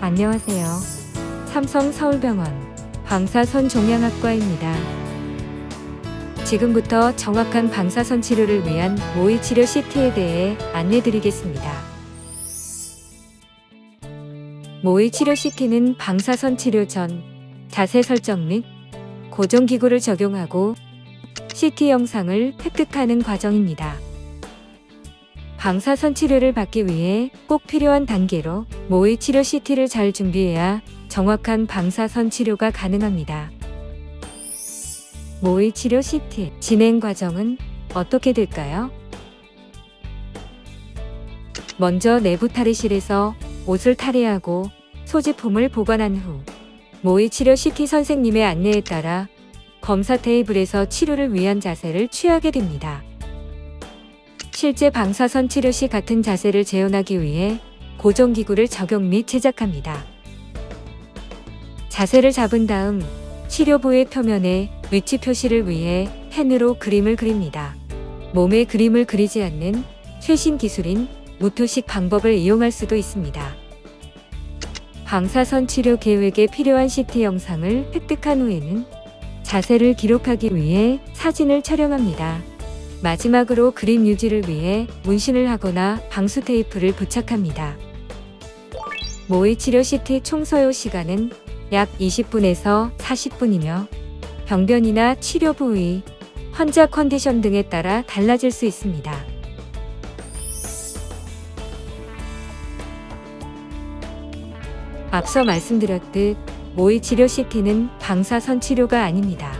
안녕하세요. 삼성 서울병원 방사선 종양학과입니다. 지금부터 정확한 방사선 치료를 위한 모의치료 CT에 대해 안내드리겠습니다. 모의치료 CT는 방사선 치료 전 자세 설정 및 고정기구를 적용하고 CT 영상을 획득하는 과정입니다. 방사선 치료를 받기 위해 꼭 필요한 단계로 모의치료 CT를 잘 준비해야 정확한 방사선 치료가 가능합니다. 모의치료 CT 진행 과정은 어떻게 될까요? 먼저 내부 탈의실에서 옷을 탈의하고 소지품을 보관한 후 모의치료 CT 선생님의 안내에 따라 검사 테이블에서 치료를 위한 자세를 취하게 됩니다. 실제 방사선 치료 시 같은 자세를 재현하기 위해 고정기구를 적용 및 제작합니다. 자세를 잡은 다음 치료 부위 표면에 위치 표시를 위해 펜으로 그림을 그립니다. 몸에 그림을 그리지 않는 최신 기술인 무토식 방법을 이용할 수도 있습니다. 방사선 치료 계획에 필요한 CT 영상을 획득한 후에는 자세를 기록하기 위해 사진을 촬영합니다. 마지막으로 그림 유지를 위해 문신을 하거나 방수 테이프를 부착합니다. 모의치료 CT 총 소요 시간은 약 20분에서 40분이며 병변이나 치료 부위, 환자 컨디션 등에 따라 달라질 수 있습니다. 앞서 말씀드렸듯 모의치료 CT는 방사선 치료가 아닙니다.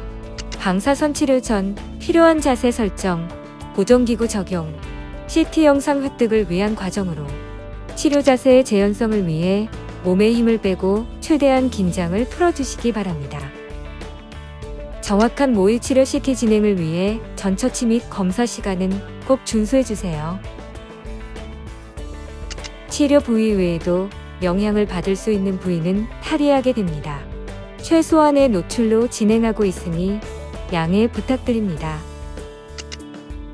방사선 치료 전 필요한 자세 설정, 고정기구 적용, CT 영상 획득을 위한 과정으로 치료 자세의 재현성을 위해 몸에 힘을 빼고 최대한 긴장을 풀어주시기 바랍니다. 정확한 모의치료 CT 진행을 위해 전처치 및 검사 시간은 꼭 준수해주세요. 치료 부위 외에도 영향을 받을 수 있는 부위는 탈의하게 됩니다. 최소한의 노출로 진행하고 있으니 양해 부탁드립니다.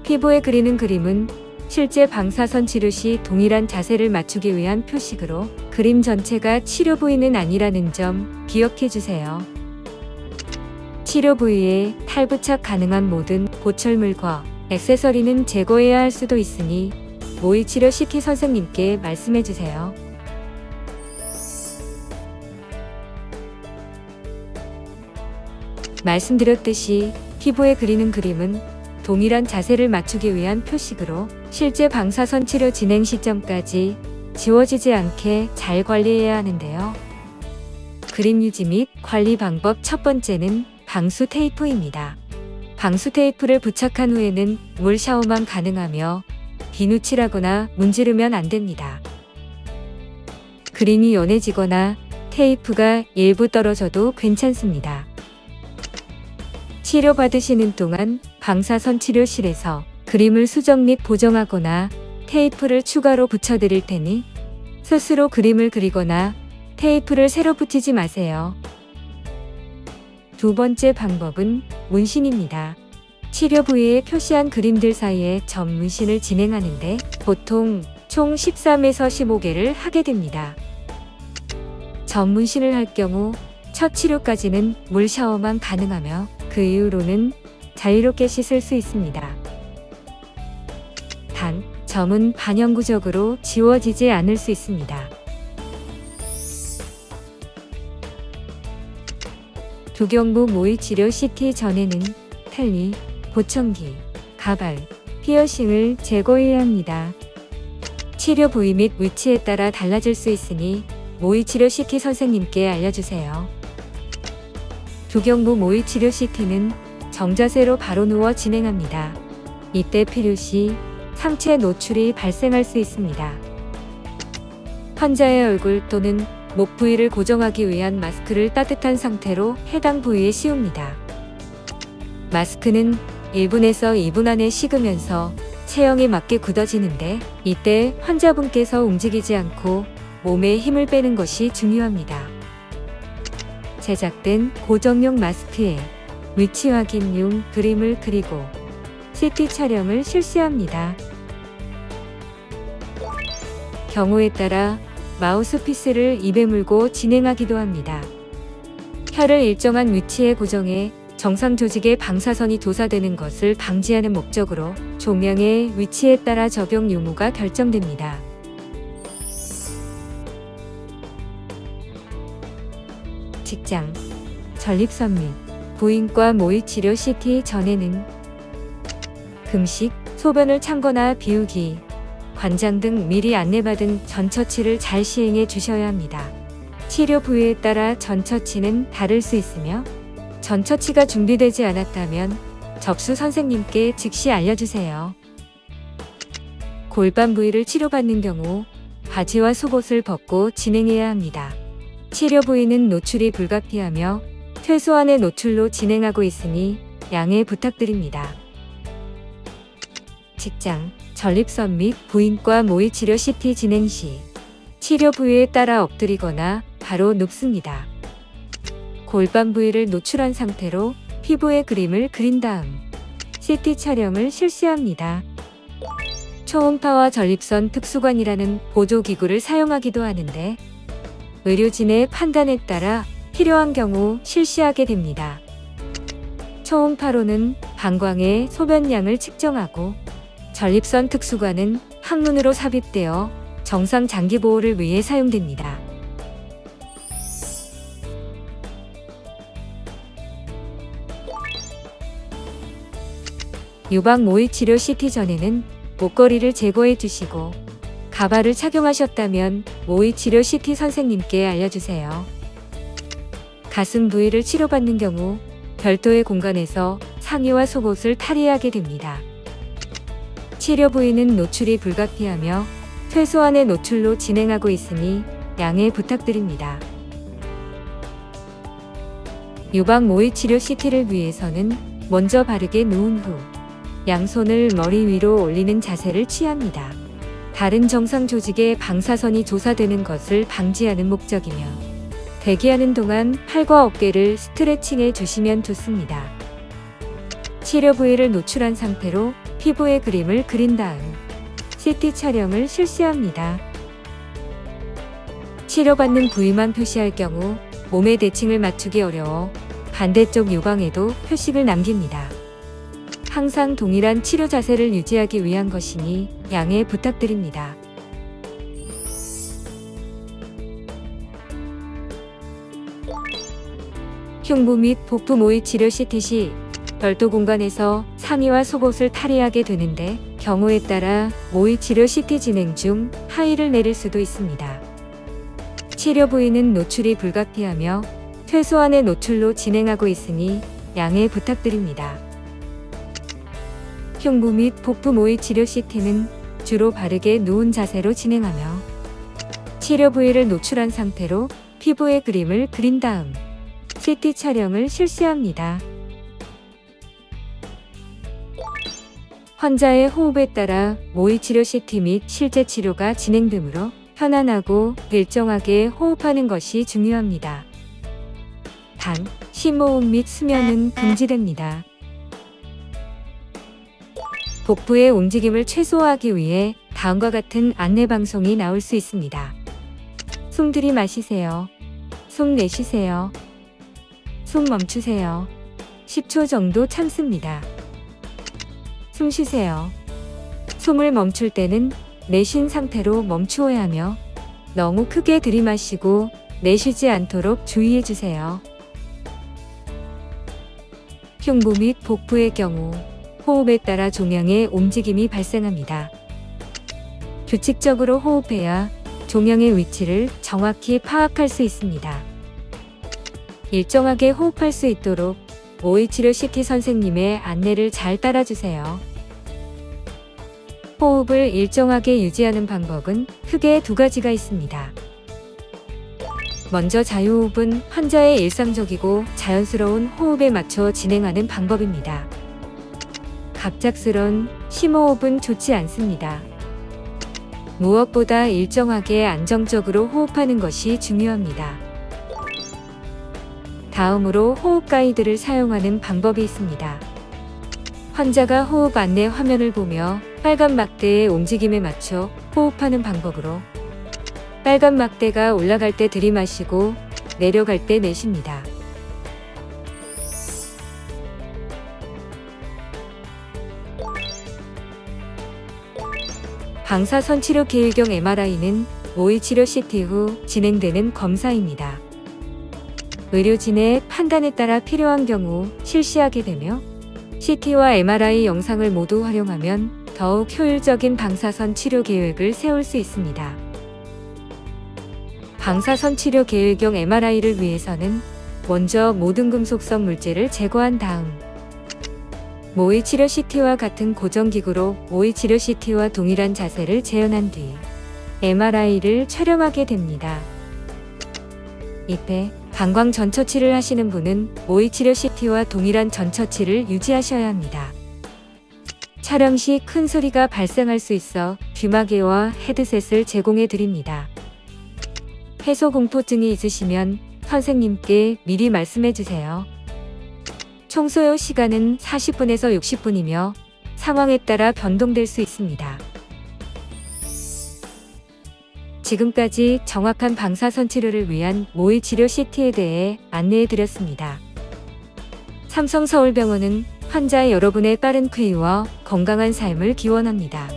피부에 그리는 그림은 실제 방사선 치료 시 동일한 자세를 맞추기 위한 표식으로 그림 전체가 치료 부위는 아니라는 점 기억해 주세요. 치료 부위에 탈부착 가능한 모든 보철물과 액세서리는 제거해야 할 수도 있으니 모의치료 CT 선생님께 말씀해 주세요. 말씀드렸듯이 피부에 그리는 그림은 동일한 자세를 맞추기 위한 표식으로 실제 방사선 치료 진행 시점까지 지워지지 않게 잘 관리해야 하는데요. 그림 유지 및 관리 방법 첫 번째는 방수 테이프입니다. 방수 테이프를 부착한 후에는 물 샤워만 가능하며 비누칠하거나 문지르면 안 됩니다. 그림이 연해지거나 테이프가 일부 떨어져도 괜찮습니다. 치료받으시는 동안 방사선 치료실에서 그림을 수정 및 보정하거나 테이프를 추가로 붙여드릴 테니 스스로 그림을 그리거나 테이프를 새로 붙이지 마세요. 두 번째 방법은 문신입니다. 치료 부위에 표시한 그림들 사이에 점 문신을 진행하는데 보통 총 13에서 15개를 하게 됩니다. 점 문신을 할 경우 첫 치료까지는 물 샤워만 가능하며 그 이후로는 자유롭게 씻을 수 있습니다. 단, 점은 반영구적으로 지워지지 않을 수 있습니다. 두경부 모의치료 CT 전에는 탈리, 보청기, 가발, 피어싱을 제거해야 합니다. 치료 부위 및 위치에 따라 달라질 수 있으니 모의치료 CT 선생님께 알려주세요. 두경부 모의치료 CT는 정자세로 바로 누워 진행합니다. 이때 필요시 상체 노출이 발생할 수 있습니다. 환자의 얼굴 또는 목 부위를 고정하기 위한 마스크를 따뜻한 상태로 해당 부위에 씌웁니다. 마스크는 1분에서 2분 안에 식으면서 체형에 맞게 굳어지는데 이때 환자분께서 움직이지 않고 몸에 힘을 빼는 것이 중요합니다. 제작된 고정용 마스크에 위치 확인용 그림을 그리고 CT 촬영을 실시합니다. 경우에 따라 마우스피스를 입에 물고 진행하기도 합니다. 혀를 일정한 위치에 고정해 정상 조직의 방사선이 도사되는 것을 방지하는 목적으로 종양의 위치에 따라 적용 유무가 결정됩니다. 직장, 전립선 및 부인과 모의치료 CT 전에는 금식, 소변을 참거나 비우기, 관장 등 미리 안내받은 전처치를 잘 시행해 주셔야 합니다. 치료 부위에 따라 전처치는 다를 수 있으며 전처치가 준비되지 않았다면 접수 선생님께 즉시 알려주세요. 골반 부위를 치료받는 경우 바지와 속옷을 벗고 진행해야 합니다. 치료 부위는 노출이 불가피하며 최소한의 노출로 진행하고 있으니 양해 부탁드립니다. 직장, 전립선 및 부인과 모의치료 CT 진행 시 치료 부위에 따라 엎드리거나 바로 눕습니다. 골반 부위를 노출한 상태로 피부에 그림을 그린 다음 CT 촬영을 실시합니다. 초음파와 전립선 특수관이라는 보조기구를 사용하기도 하는데 의료진의 판단에 따라 필요한 경우 실시하게 됩니다. 초음파로는 방광의 소변량을 측정하고 전립선 특수관은 항문으로 삽입되어 정상 장기 보호를 위해 사용됩니다. 유방 모의치료 CT 전에는 목걸이를 제거해 주시고 가발을 착용하셨다면 모의치료 CT 선생님께 알려주세요. 가슴 부위를 치료받는 경우 별도의 공간에서 상의와 속옷을 탈의하게 됩니다. 치료 부위는 노출이 불가피하며 최소한의 노출로 진행하고 있으니 양해 부탁드립니다. 유방 모의치료 CT를 위해서는 먼저 바르게 누운 후 양손을 머리 위로 올리는 자세를 취합니다. 다른 정상 조직에 방사선이 조사되는 것을 방지하는 목적이며 대기하는 동안 팔과 어깨를 스트레칭해 주시면 좋습니다. 치료 부위를 노출한 상태로 피부에 그림을 그린 다음 CT 촬영을 실시합니다. 치료받는 부위만 표시할 경우 몸의 대칭을 맞추기 어려워 반대쪽 유방에도 표식을 남깁니다. 항상 동일한 치료 자세를 유지하기 위한 것이니 양해 부탁드립니다. 흉부 및 복부 모의치료 CT 시 별도 공간에서 상의와 속옷을 탈의하게 되는데 경우에 따라 모의치료 CT 진행 중 하의를 내릴 수도 있습니다. 치료 부위는 노출이 불가피하며 최소한의 노출로 진행하고 있으니 양해 부탁드립니다. 흉부 및 복부 모의치료 CT는 주로 바르게 누운 자세로 진행하며 치료 부위를 노출한 상태로 피부에 그림을 그린 다음 CT 촬영을 실시합니다. 환자의 호흡에 따라 모의치료 CT 및 실제 치료가 진행되므로 편안하고 일정하게 호흡하는 것이 중요합니다. 단, 심호흡 및 수면은 금지됩니다. 복부의 움직임을 최소화하기 위해 다음과 같은 안내방송이 나올 수 있습니다. 숨 들이마시세요. 숨 내쉬세요. 숨 멈추세요. 10초 정도 참습니다. 숨 쉬세요. 숨을 멈출 때는 내쉰 상태로 멈추어야 하며 너무 크게 들이마시고 내쉬지 않도록 주의해 주세요. 흉부 및 복부의 경우 호흡에 따라 종양의 움직임이 발생합니다. 규칙적으로 호흡해야 종양의 위치를 정확히 파악할 수 있습니다. 일정하게 호흡할 수 있도록 모의치료 CT 선생님의 안내를 잘 따라주세요. 호흡을 일정하게 유지하는 방법은 크게 두 가지가 있습니다. 먼저 자유호흡은 환자의 일상적이고 자연스러운 호흡에 맞춰 진행하는 방법입니다. 갑작스런 심호흡은 좋지 않습니다. 무엇보다 일정하게 안정적으로 호흡하는 것이 중요합니다. 다음으로 호흡 가이드를 사용하는 방법이 있습니다. 환자가 호흡 안내 화면을 보며 빨간 막대의 움직임에 맞춰 호흡하는 방법으로 빨간 막대가 올라갈 때 들이마시고 내려갈 때 내쉽니다. 방사선 치료 계획용 MRI는 모의치료 CT 후 진행되는 검사입니다. 의료진의 판단에 따라 필요한 경우 실시하게 되며 CT와 MRI 영상을 모두 활용하면 더욱 효율적인 방사선 치료 계획을 세울 수 있습니다. 방사선 치료 계획용 MRI를 위해서는 먼저 모든 금속성 물질을 제거한 다음 모의치료 CT와 같은 고정기구로 모의치료 CT와 동일한 자세를 재현한 뒤 MRI를 촬영하게 됩니다. 이때 방광 전처치를 하시는 분은 모의치료 CT와 동일한 전처치를 유지하셔야 합니다. 촬영 시 큰 소리가 발생할 수 있어 귀마개와 헤드셋을 제공해 드립니다. 해소 공포증이 있으시면 선생님께 미리 말씀해 주세요. 총 소요 시간은 40분에서 60분이며 상황에 따라 변동될 수 있습니다. 지금까지 정확한 방사선 치료를 위한 모의치료 CT에 대해 안내해 드렸습니다. 삼성서울병원은 환자 여러분의 빠른 쾌유와 건강한 삶을 기원합니다.